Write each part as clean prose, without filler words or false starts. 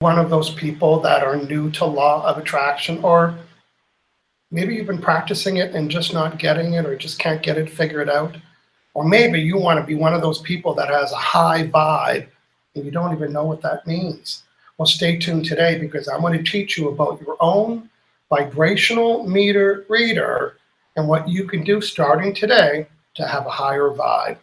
one of those people that are new to law of attraction, or maybe you've been practicing it and just not getting it or just can't get it figured out. Or maybe you want to be one of those people that has a high vibe and you don't even know what that means. Well, stay tuned today because I'm going to teach you about your own vibrational meter reader and what you can do starting today to have a higher vibe.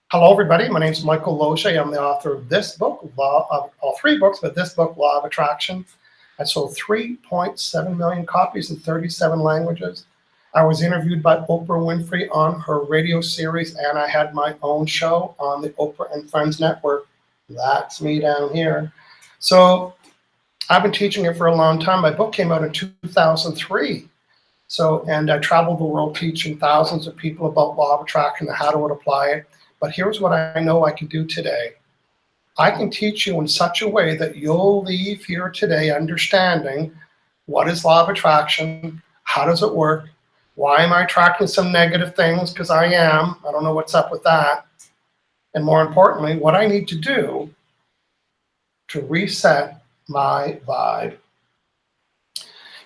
Hello, everybody. My name is Michael Losier. I'm the author of this book, all three books, but this book, Law of Attraction. I sold 3.7 million copies in 37 languages. I was interviewed by Oprah Winfrey on her radio series, and I had my own show on the Oprah and Friends Network. That's me down here. So I've been teaching it for a long time. My book came out in 2003. And I traveled the world teaching thousands of people about law of attraction and how to apply it. But here's what I know I can do today. I can teach you in such a way that you'll leave here today understanding what is law of attraction, how does it work, why am I attracting some negative things, because I am. I don't know what's up with that. And more importantly, what I need to do to reset my vibe.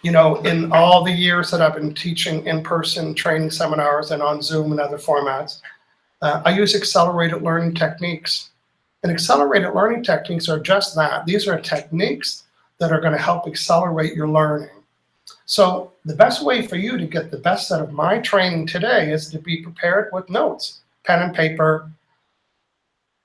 You know, in all the years that I've been teaching in-person training seminars and on Zoom and other formats, I use accelerated learning techniques. And accelerated learning techniques are just that. These are techniques that are going to help accelerate your learning. So the best way for you to get the best out of my training today is to be prepared with notes, pen and paper.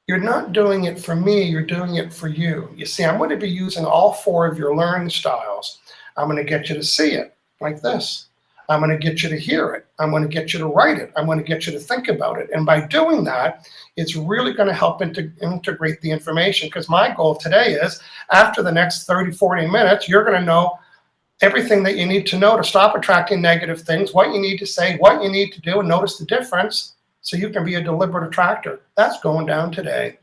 You're not doing it for me, you're doing it for you. You see, I'm going to be using all four of your learning styles. I'm going to get you to see it like this. I'm going to get you to hear it. I'm going to get you to write it. I'm going to get you to think about it. And by doing that, it's really going to help integrate the information, because my goal today is after the next 30, 40 minutes, you're going to know everything that you need to know to stop attracting negative things, what you need to say, what you need to do, and notice the difference so you can be a deliberate attractor. That's going down today.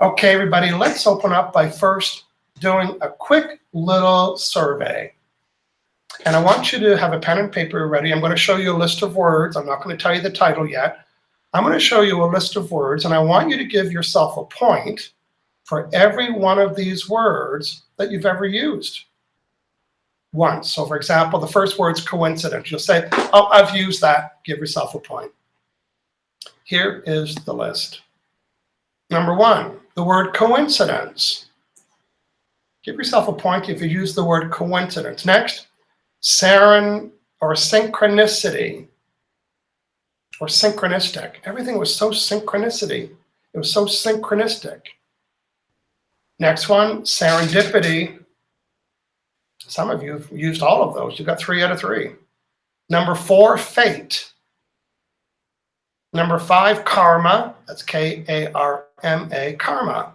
Okay, everybody, let's open up by first doing a quick little survey. And I want you to have a pen and paper ready. I'm going to show you a list of words. I'm not going to tell you the title yet. I'm going to show you a list of words, and I want you to give yourself a point for every one of these words that you've ever used once. So, for example, the first word's coincidence. You'll say, oh, I've used that. Give yourself a point. Here is the list. Number one, the word coincidence. Give yourself a point if you use the word coincidence. Next, synchronicity or synchronistic. Everything was so synchronicity. It was so synchronistic. Next one, serendipity. Some of you have used all of those. You got 3 out of 3. Number 4, fate. Number 5, karma. That's K-A-R-M-A, karma.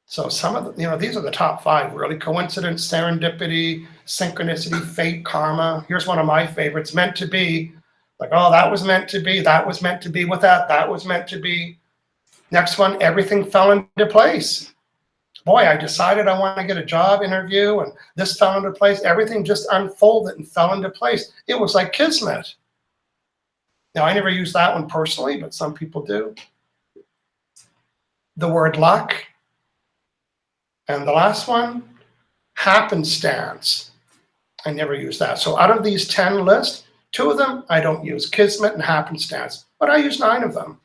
So some of the, these are the top 5, really. Coincidence, serendipity, synchronicity, fate, karma. Here's one of my favorites, meant to be. Like, oh, that was meant to be. That was meant to be with that. That was meant to be. Next one, everything fell into place. Boy, I decided I want to get a job interview, and this fell into place. Everything just unfolded and fell into place. It was like kismet. Now, I never use that one personally, but some people do. The word luck. And the last one, happenstance. I never use that. So out of these 10 lists, 2 of them I don't use, kismet and happenstance, but I use 9 of them.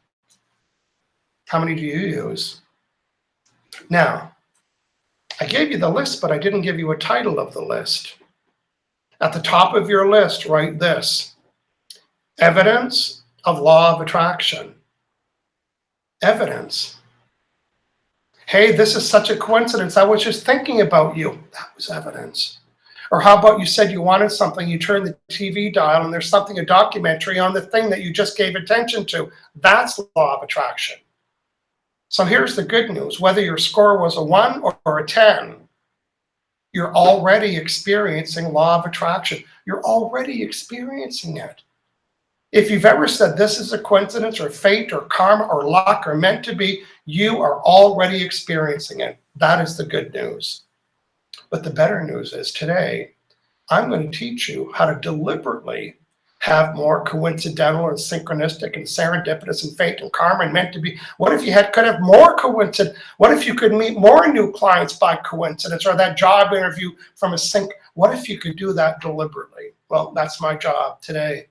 How many do you use? Now, I gave you the list, but I didn't give you a title of the list. At the top of your list, write this: evidence of law of attraction. Evidence. Hey, this is such a coincidence. I was just thinking about you. That was evidence. Or how about you said you wanted something, you turn the TV dial, and there's something, a documentary on the thing that you just gave attention to. That's law of attraction. So here's the good news. Whether your score was a 1 or a 10, you're already experiencing law of attraction. You're already experiencing it. If you've ever said this is a coincidence or fate or karma or luck or meant to be, you are already experiencing it. That is the good news. But the better news is today, I'm going to teach you how to deliberately have more coincidental and synchronistic and serendipitous and fate and karma and meant to be? What if you could have more coincidence? What if you could meet more new clients by coincidence, or that job interview from a sync? What if you could do that deliberately? Well, that's my job today.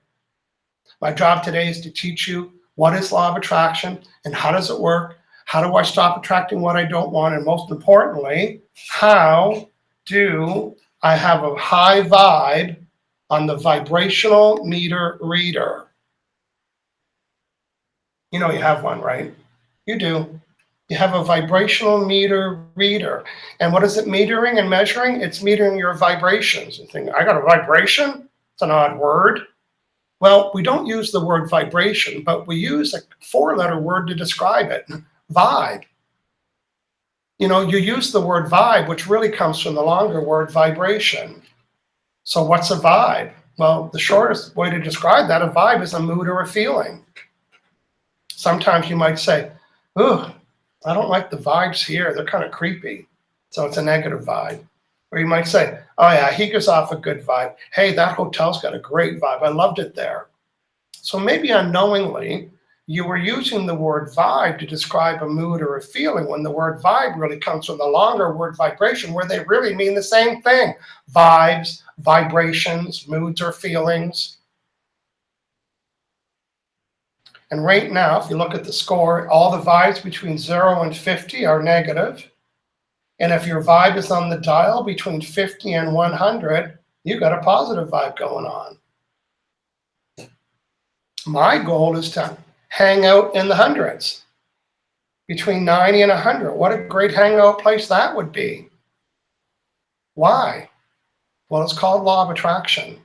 My job today is to teach you what is law of attraction and how does it work? How do I stop attracting what I don't want? And most importantly, how do I have a high vibe on the vibrational meter reader? You know you have one, right? You do. You have a vibrational meter reader. And what is it metering and measuring? It's metering your vibrations. You think, I got a vibration? It's an odd word. Well, we don't use the word vibration, but we use a 4-letter word to describe it, vibe. You know, you use the word vibe, which really comes from the longer word vibration. So what's a vibe? Well, the shortest way to describe that, a vibe is a mood or a feeling. Sometimes you might say, ooh, I don't like the vibes here. They're kind of creepy. So it's a negative vibe. Or you might say, oh yeah, he gives off a good vibe. Hey, that hotel's got a great vibe. I loved it there. So maybe unknowingly, you were using the word vibe to describe a mood or a feeling when the word vibe really comes from the longer word vibration, where they really mean the same thing. Vibes, vibrations, moods or feelings. And right now, if you look at the score, all the vibes between 0 and 50 are negative. And if your vibe is on the dial between 50 and 100, you've got a positive vibe going on. My goal is to hang out in the hundreds, between 90 and 100. What a great hangout place that would be. Why? Well, it's called law of attraction,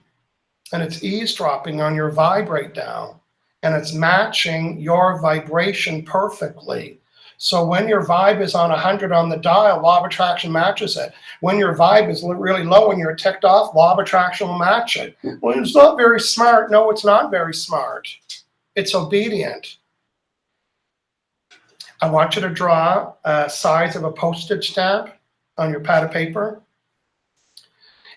and it's eavesdropping on your vibe right now, and it's matching your vibration perfectly. So when your vibe is on 100 on the dial, law of attraction matches it. When your vibe is really low and you're ticked off, law of attraction will match it. Well, it's not very smart. No, it's not very smart. It's obedient. I want you to draw a size of a postage stamp on your pad of paper.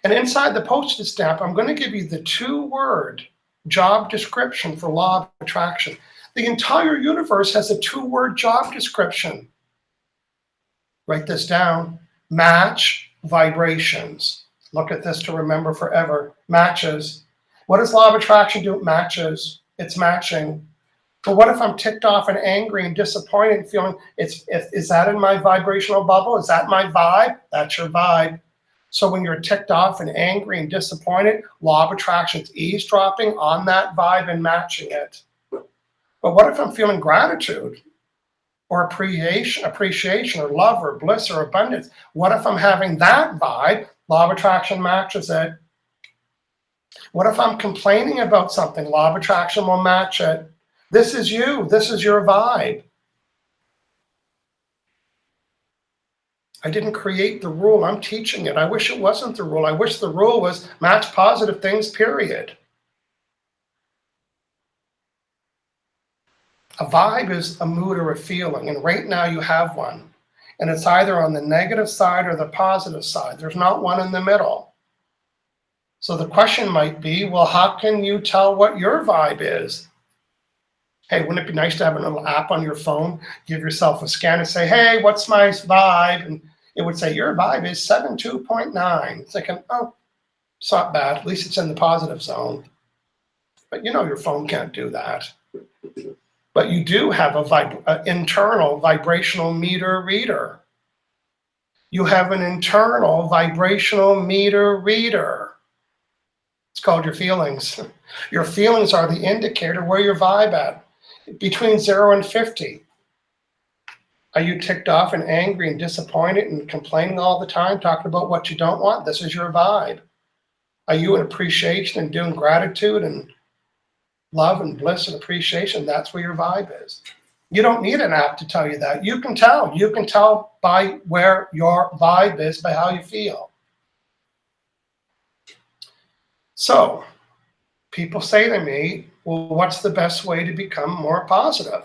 And inside the postage stamp, I'm going to give you the 2-word job description for law of attraction. The entire universe has a 2-word job description. Write this down. Match vibrations. Look at this to remember forever. Matches. What does law of attraction do? It matches. It's matching. But what if I'm ticked off and angry and disappointed and feeling, is that in my vibrational bubble? Is that my vibe? That's your vibe. So when you're ticked off and angry and disappointed, law of attraction is eavesdropping on that vibe and matching it. But what if I'm feeling gratitude or appreciation or love or bliss or abundance? What if I'm having that vibe? Law of attraction matches it. What if I'm complaining about something? Law of attraction will match it. This is you. This is your vibe. I didn't create the rule. I'm teaching it. I wish it wasn't the rule. I wish the rule was match positive things, period. A vibe is a mood or a feeling, and right now you have one. And it's either on the negative side or the positive side. There's not one in the middle. So the question might be, well, how can you tell what your vibe is? Hey, wouldn't it be nice to have a little app on your phone? Give yourself a scan and say, hey, what's my vibe? And it would say, your vibe is 72.9. It's like, oh, it's not bad. At least it's in the positive zone. But you know your phone can't do that. But you do have an internal vibrational meter reader. You have an internal vibrational meter reader. It's called your feelings. Your feelings are the indicator where your vibe at. Between 0 and 50. Are you ticked off and angry and disappointed and complaining all the time, talking about what you don't want? This is your vibe. Are you in appreciation and doing gratitude and love and bliss and appreciation? That's where your vibe is. You don't need an app to tell you that. You can tell. You can tell by where your vibe is, by how you feel. So people say to me, well, what's the best way to become more positive?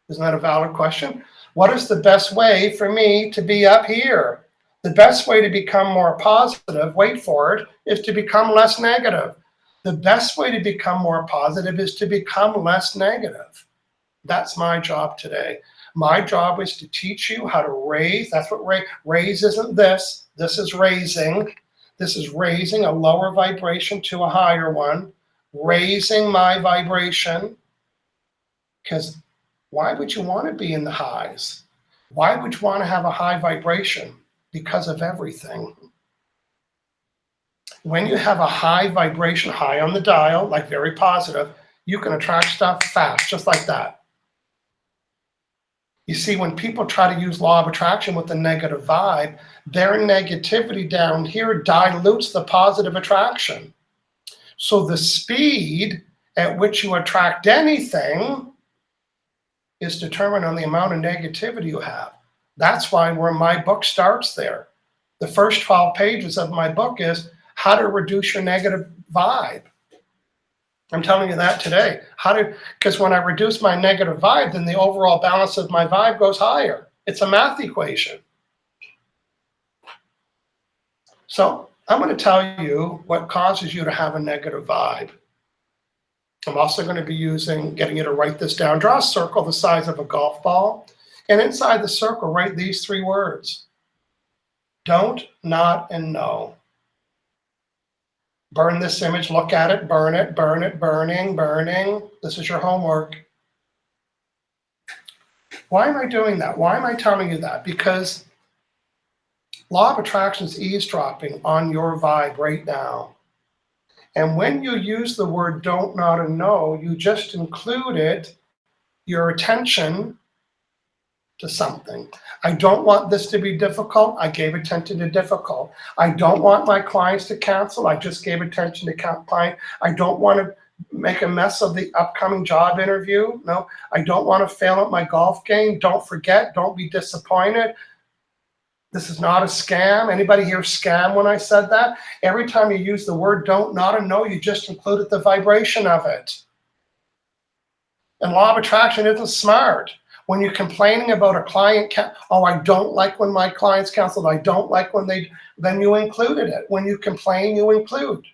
Isn't that a valid question? What is the best way for me to be up here? The best way to become more positive, wait for it, is to become less negative. The best way to become more positive is to become less negative. That's my job today. My job is to teach you how to raise. That's what raise isn't this. This is raising. This is raising a lower vibration to a higher one. Raising my vibration. Because why would you want to be in the highs? Why would you want to have a high vibration? Because of everything. When you have a high vibration, high on the dial, like very positive, you can attract stuff fast, just like that. You see, when people try to use law of attraction with a negative vibe, their negativity down here dilutes the positive attraction. So the speed at which you attract anything is determined on the amount of negativity you have. That's why where my book starts there. The first 12 pages of my book is how to reduce your negative vibe. I'm telling you that today. Because when I reduce my negative vibe, then the overall balance of my vibe goes higher. It's a math equation. So I'm going to tell you what causes you to have a negative vibe. I'm also going to be getting you to write this down. Draw a circle the size of a golf ball. And inside the circle, write these 3 words. Don't, not, and no. Burn this image, look at it, burn it, burning. This is your homework. Why am I doing that? Why am I telling you that? Because law of attraction is eavesdropping on your vibe right now. And when you use the word don't, not, and no, you just included your attention to something. I don't want this to be difficult. I gave attention to difficult. I don't want my clients to cancel. I just gave attention to client. I don't want to make a mess of the upcoming job interview. No, I don't want to fail at my golf game. Don't forget, don't be disappointed. This is not a scam. Anybody here scam when I said that? Every time you use the word don't, not, and no, you just included the vibration of it. And law of attraction isn't smart. When you're complaining about a client, oh, I don't like when my clients canceled. I don't like when then you included it. When you complain, you include.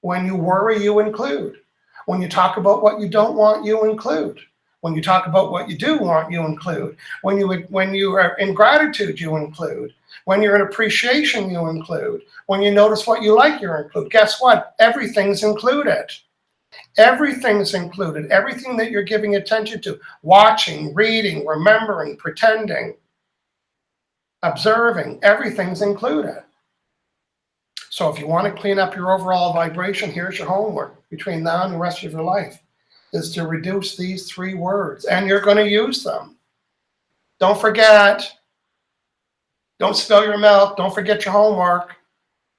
When you worry, you include. When you talk about what you don't want, you include. When you talk about what you do want, you include. When you are in gratitude, you include. When you're in appreciation, you include. When you notice what you like, you include. Guess what? Everything's included. Everything's included. Everything that you're giving attention to, watching, reading, remembering, pretending, observing, everything's included. So if you want to clean up your overall vibration, here's your homework between now and the rest of your life, is to reduce these 3 words, and you're going to use them. Don't forget. Don't spill your milk. Don't forget your homework.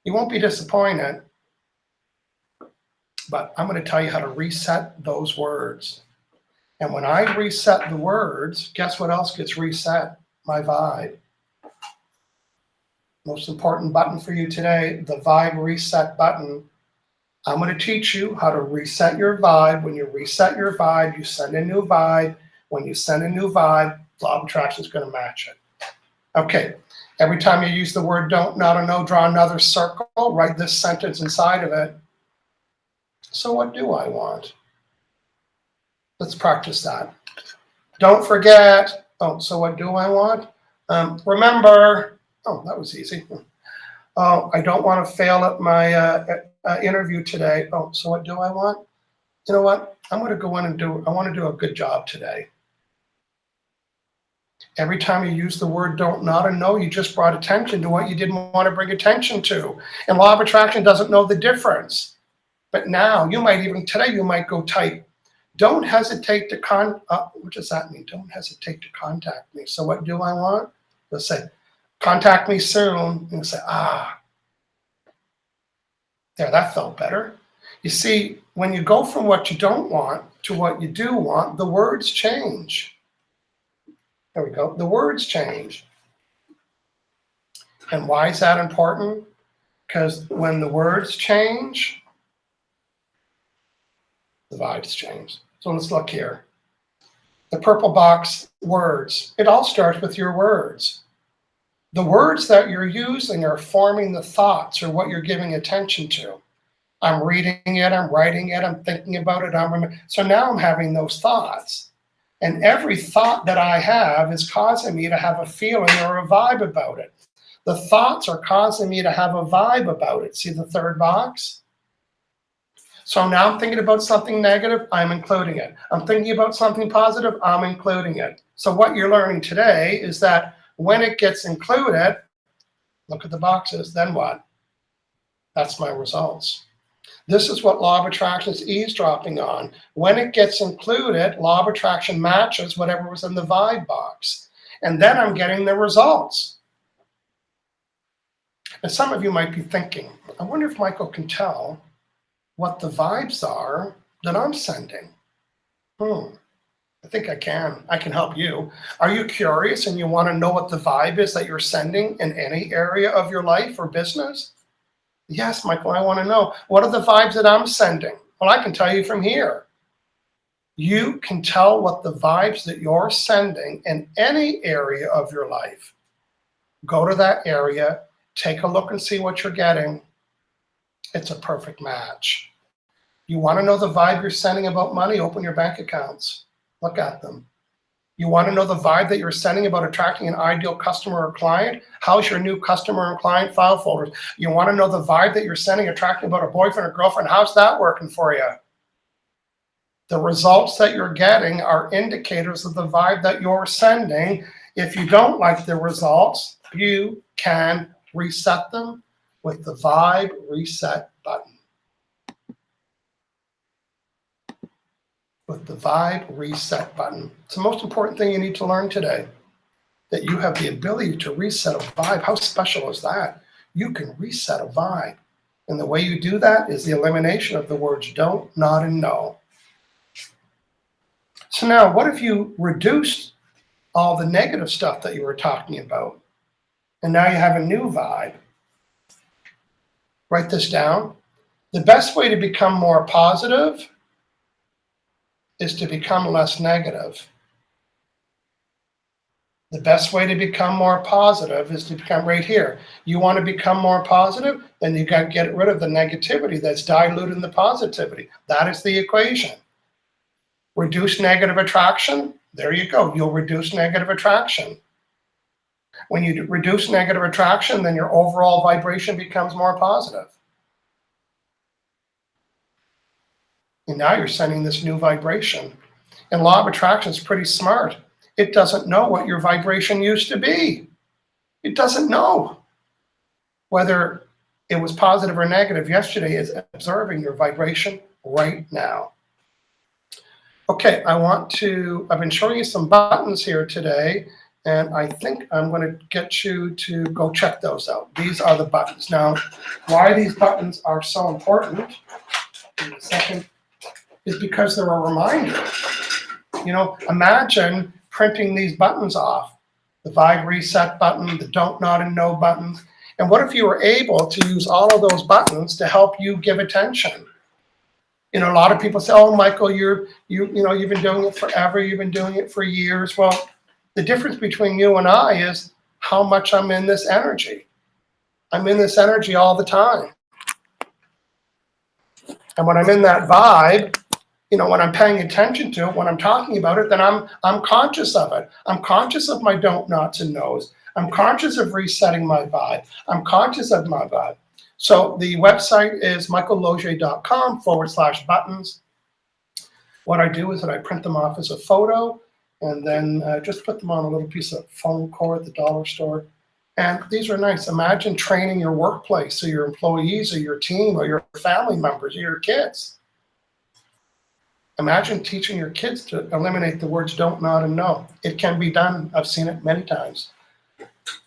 You won't be disappointed. But I'm going to tell you how to reset those words. And when I reset the words, guess what else gets reset? My vibe. Most important button for you today, the vibe reset button. I'm going to teach you how to reset your vibe. When you reset your vibe, you send a new vibe. When you send a new vibe, law of attraction is going to match it. Okay. Every time you use the word don't, not, or no, draw another circle. Write this sentence inside of it. So what do I want? Let's practice that. Don't forget. Oh, so what do I want? Remember. Oh, that was easy. Oh, I don't want to fail at my interview today. Oh, so what do I want? You know what? I'm going to go in and I want to do a good job today. Every time you use the word don't, not, and no, you just brought attention to what you didn't want to bring attention to. And law of attraction doesn't know the difference. But now, today you might go type, don't hesitate to what does that mean? Don't hesitate to contact me. So what do I want? You'll say, contact me soon. And you'll say, there, that felt better. You see, when you go from what you don't want to what you do want, the words change. There we go. The words change. And why is that important? Because when the words change, the vibes change. So let's look here. The purple box, words. It all starts with your words. The words that you're using are forming the thoughts or what you're giving attention to. I'm reading it, I'm writing it, I'm thinking about it. So now I'm having those thoughts. And every thought that I have is causing me to have a feeling or a vibe about it. The thoughts are causing me to have a vibe about it. See the third box? So now I'm thinking about something negative, I'm including it. I'm thinking about something positive, I'm including it. So what you're learning today is that when it gets included, look at the boxes, then what? That's my results. This is what law of attraction is eavesdropping on. When it gets included, law of attraction matches whatever was in the vibe box. And then I'm getting the results. And some of you might be thinking, I wonder if Michael can tell what the vibes are that I'm sending. I think I can. I can help you. Are you curious and you want to know what the vibe is that you're sending in any area of your life or business? Yes, Michael, I want to know. What are the vibes that I'm sending? Well, I can tell you from here. You can tell what the vibes that you're sending in any area of your life. Go to that area, take a look and see what you're getting. It's a perfect match. You want to know the vibe you're sending about money? Open your bank accounts. Look at them. You want to know the vibe that you're sending about attracting an ideal customer or client? How's your new customer and client file folders? You want to know the vibe that you're sending attracting about a boyfriend or girlfriend? How's that working for you? The results that you're getting are indicators of the vibe that you're sending. If you don't like the results, you can reset them with the Vibe Reset button. With the Vibe Reset button. It's the most important thing you need to learn today, that you have the ability to reset a vibe. How special is that? You can reset a vibe. And the way you do that is the elimination of the words don't, not, and no. So now, what if you reduced all the negative stuff that you were talking about? And now you have a new vibe. Write this down. The best way to become more positive is to become less negative. The best way to become more positive is to become right here. You want to become more positive, then you got to get rid of the negativity that's diluting the positivity. That is the equation. Reduce negative attraction. There you go. You'll reduce negative attraction. When you reduce negative attraction, then your overall vibration becomes more positive. And now you're sending this new vibration. And law of attraction is pretty smart. It doesn't know what your vibration used to be. It doesn't know whether it was positive or negative yesterday. It's observing your vibration right now. Okay, I've been showing you some buttons here today, and I think I'm going to get you to go check those out. These are the buttons. Now, why these buttons are so important, in a second, is because they're a reminder. You know, imagine printing these buttons off, the Vibe Reset button, the Don't, Not, and No buttons. And what if you were able to use all of those buttons to help you give attention? You know, a lot of people say, oh, Michael, you've been doing it forever. You've been doing it for years. Well, the difference between you and I is how much I'm in this energy. I'm in this energy all the time. And when I'm in that vibe, you know, when I'm paying attention to it, when I'm talking about it, then I'm conscious of it. I'm conscious of my don't, nots, and nos. I'm conscious of resetting my vibe. I'm conscious of my vibe. So the website is michaellosier.com/buttons. What I do is that I print them off as a photo and then just put them on a little piece of foam core at the dollar store. And these are nice. Imagine training your workplace or your employees or your team or your family members or your kids. Imagine teaching your kids to eliminate the words don't, not, and no. It can be done. I've seen it many times.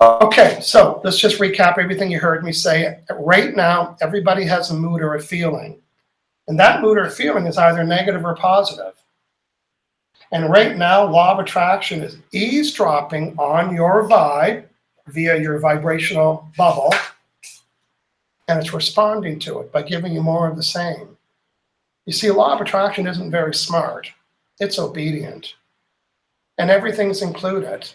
Okay, so let's just recap everything you heard me say. Right now, everybody has a mood or a feeling. And that mood or feeling is either negative or positive. And right now, law of attraction is eavesdropping on your vibe via your vibrational bubble. And it's responding to it by giving you more of the same. You see, law of attraction isn't very smart. It's obedient. And everything's included.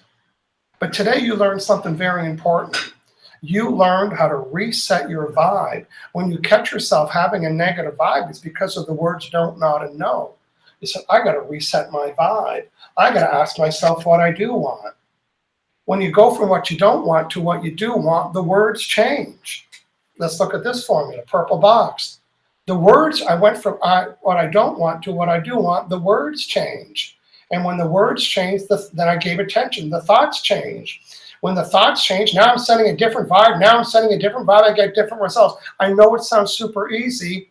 But today you learned something very important. You learned how to reset your vibe. When you catch yourself having a negative vibe, it's because of the words don't, not, and no. You said, I got to reset my vibe. I got to ask myself what I do want. When you go from what you don't want to what you do want, the words change. Let's look at this formula, purple box. The words, I went from what I don't want to what I do want, the words change. And when the words change, then I gave attention. The thoughts change. When the thoughts change, now I'm sending a different vibe. Now I'm sending a different vibe. I get different results. I know it sounds super easy,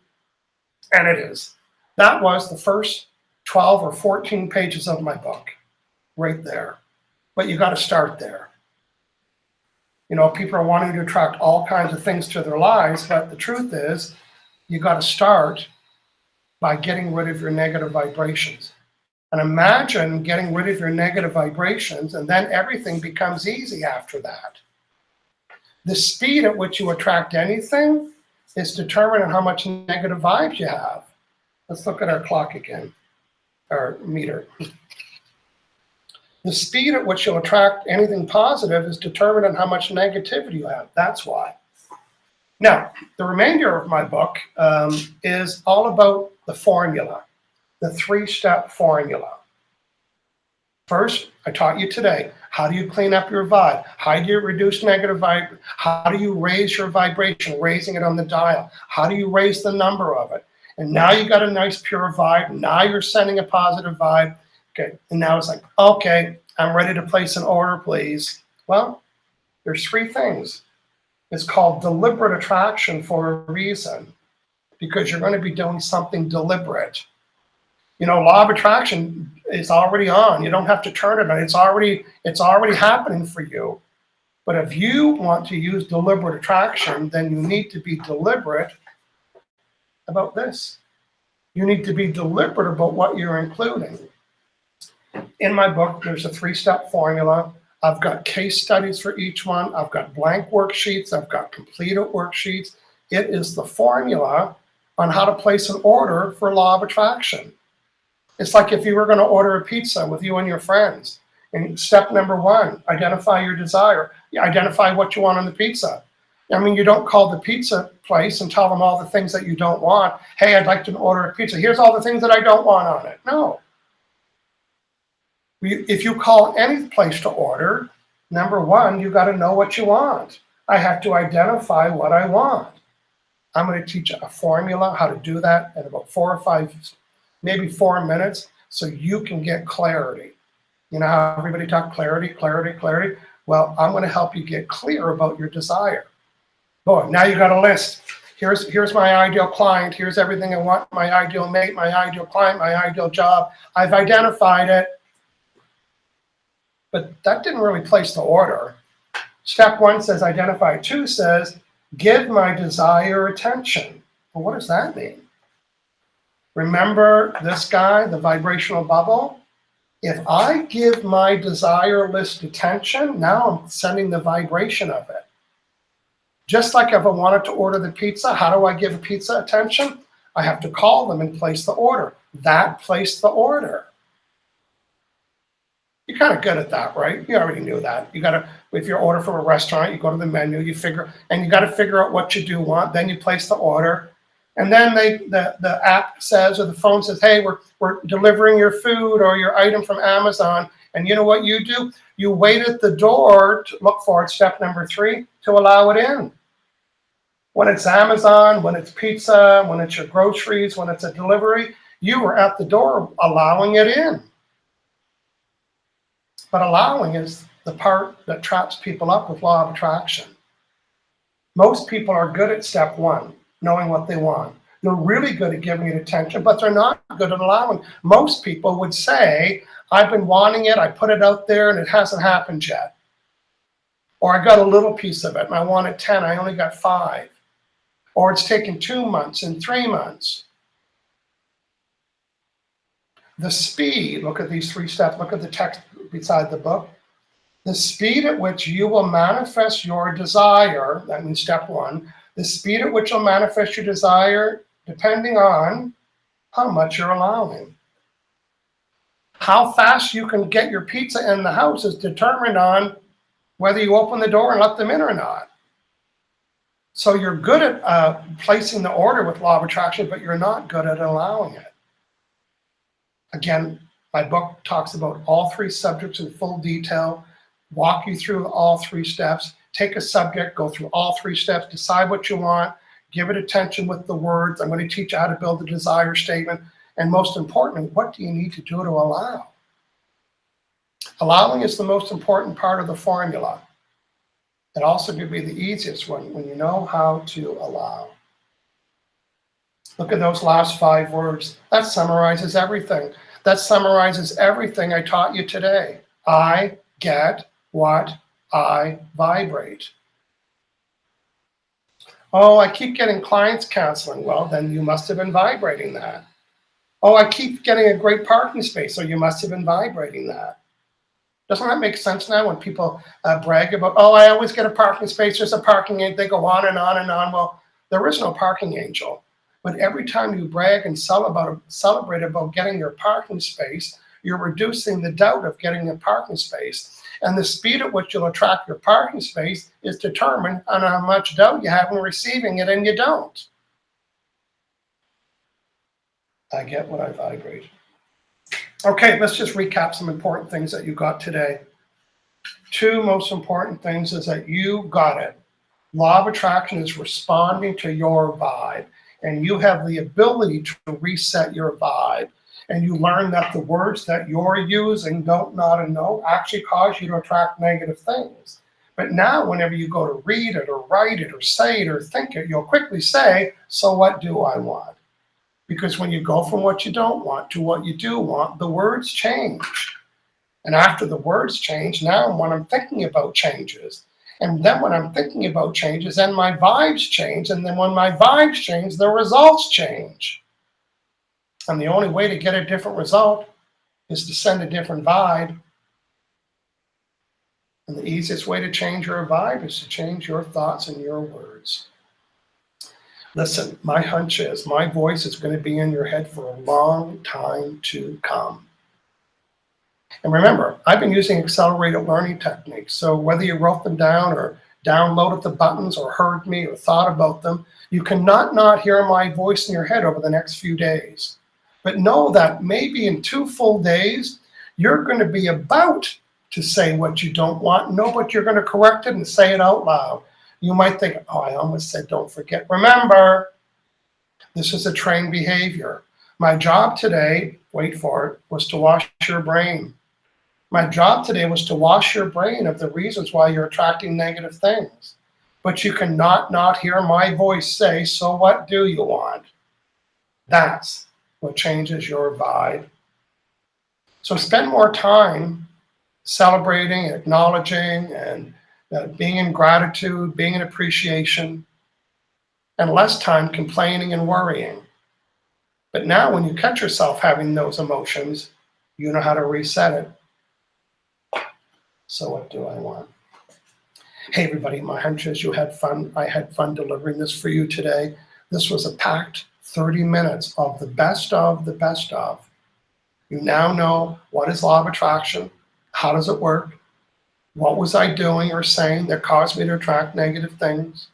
and it is. That was the first 12 or 14 pages of my book, right there. But you got to start there. You know, people are wanting to attract all kinds of things to their lives, but the truth is, you got to start by getting rid of your negative vibrations. And imagine getting rid of your negative vibrations, and then everything becomes easy after that. The speed at which you attract anything is determined on how much negative vibes you have. Let's look at our clock again, our meter. The speed at which you'll attract anything positive is determined on how much negativity you have. That's why. Now, the remainder of my book is all about the formula, the 3-step formula. First, I taught you today, how do you clean up your vibe? How do you reduce negative vibe? How do you raise your vibration, raising it on the dial? How do you raise the number of it? And now you got a nice pure vibe. Now you're sending a positive vibe. Okay, and now it's like, okay, I'm ready to place an order, please. Well, there's 3 things. It's called deliberate attraction for a reason, because you're going to be doing something deliberate. You know, law of attraction is already on. You don't have to turn it on. It's already happening for you. But if you want to use deliberate attraction, then you need to be deliberate about this. You need to be deliberate about what you're including. In my book, there's a 3-step formula. I've got case studies for each one. I've got blank worksheets. I've got completed worksheets. It is the formula on how to place an order for law of attraction. It's like if you were going to order a pizza with you and your friends. And step number 1, identify your desire. You identify what you want on the pizza. I mean, you don't call the pizza place and tell them all the things that you don't want. Hey, I'd like to order a pizza. Here's all the things that I don't want on it. No. If you call any place to order, number 1, you got to know what you want. I have to identify what I want. I'm going to teach a formula how to do that in about 4 or 5, maybe 4 minutes, so you can get clarity. You know how everybody talk clarity, clarity, clarity? Well, I'm going to help you get clear about your desire. Boy, now you got a list. Here's my ideal client. Here's everything I want. My ideal mate, my ideal client, my ideal job. I've identified it. But that didn't really place the order. Step 1 says identify. 2 says give my desire attention. Well, what does that mean? Remember this guy, the vibrational bubble? If I give my desire list attention, now I'm sending the vibration of it. Just like if I wanted to order the pizza, how do I give a pizza attention? I have to call them and place the order. That placed the order. You're kind of good at that, right? You already knew that. You got to, if you order from a restaurant, you go to the menu, you got to figure out what you do want. Then you place the order, and then the app says, or the phone says, hey, we're delivering your food or your item from Amazon. And you know what you do? You wait at the door to look for it. Step number 3, to allow it in. When it's Amazon, when it's pizza, when it's your groceries, when it's a delivery, you are at the door allowing it in. But allowing is the part that traps people up with law of attraction. Most people are good at step 1, knowing what they want. They're really good at giving it attention, but they're not good at allowing. Most people would say, I've been wanting it, I put it out there, and it hasn't happened yet. Or I got a little piece of it, and I wanted 10, I only got 5. Or it's taken 2 months and 3 months. The speed, look at these 3 steps, look at the text beside the book. The speed at which you will manifest your desire, that means step 1, the speed at which you'll manifest your desire depending on how much you're allowing. How fast you can get your pizza in the house is determined on whether you open the door and let them in or not. So you're good at placing the order with law of attraction, but you're not good at allowing it. Again, my book talks about all three subjects in full detail, walk you through all three steps, take a subject, go through all three steps, decide what you want, give it attention with the words. I'm going to teach you how to build a desire statement. And most importantly, what do you need to do to allow? Allowing is the most important part of the formula. It also could be the easiest one when you know how to allow. Look at those last 5 words. That summarizes everything. That summarizes everything I taught you today. I get what I vibrate. Oh, I keep getting clients counseling. Well, then you must have been vibrating that. Oh, I keep getting a great parking space. So you must have been vibrating that. Doesn't that make sense now when people brag about, oh, I always get a parking space, there's a parking angel, they go on and on and on. Well, there is no parking angel. But every time you brag and celebrate about getting your parking space, you're reducing the doubt of getting a parking space. And the speed at which you'll attract your parking space is determined on how much doubt you have in receiving it, and you don't. I get what I vibrate. Okay, let's just recap some important things that you got today. 2 most important things is that you got it. Law of attraction is responding to your vibe, and you have the ability to reset your vibe. And you learn that the words that you're using, don't, not, and no, actually cause you to attract negative things. But now whenever you go to read it or write it or say it or think it, you'll quickly say, so what do I want? Because when you go from what you don't want to what you do want, the words change. And after the words change, now what I'm thinking about changes. And then when I'm thinking about changes, then my vibes change. And then when my vibes change, the results change. And the only way to get a different result is to send a different vibe. And the easiest way to change your vibe is to change your thoughts and your words. Listen, my hunch is my voice is going to be in your head for a long time to come. And remember, I've been using accelerated learning techniques. So whether you wrote them down or downloaded the buttons or heard me or thought about them, you cannot not hear my voice in your head over the next few days. But know that maybe in 2 full days, you're going to be about to say what you don't want. No, but you're going to correct it and say it out loud. You might think, oh, I almost said don't forget. Remember, this is a trained behavior. My job today, wait for it, was to wash your brain. My job today was to wash your brain of the reasons why you're attracting negative things. But you cannot not hear my voice say, so what do you want? That's what changes your vibe. So spend more time celebrating, acknowledging, and being in gratitude, being in appreciation, and less time complaining and worrying. But now when you catch yourself having those emotions, you know how to reset it. So what do I want? Hey everybody, my hunch is you had fun. I had fun delivering this for you today. This was a packed 30 minutes of the best of the best of. You now know what is law of attraction, how does it work, what was I doing or saying that caused me to attract negative things,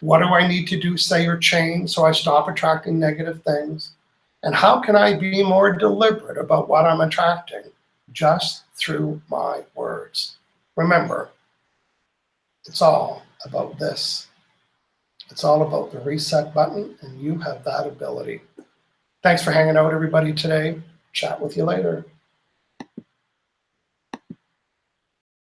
what do I need to do, say, or change so I stop attracting negative things, and how can I be more deliberate about what I'm attracting just through my words. Remember, it's all about this. It's all about the reset button, and you have that ability. Thanks for hanging out, everybody, today. Chat with you later.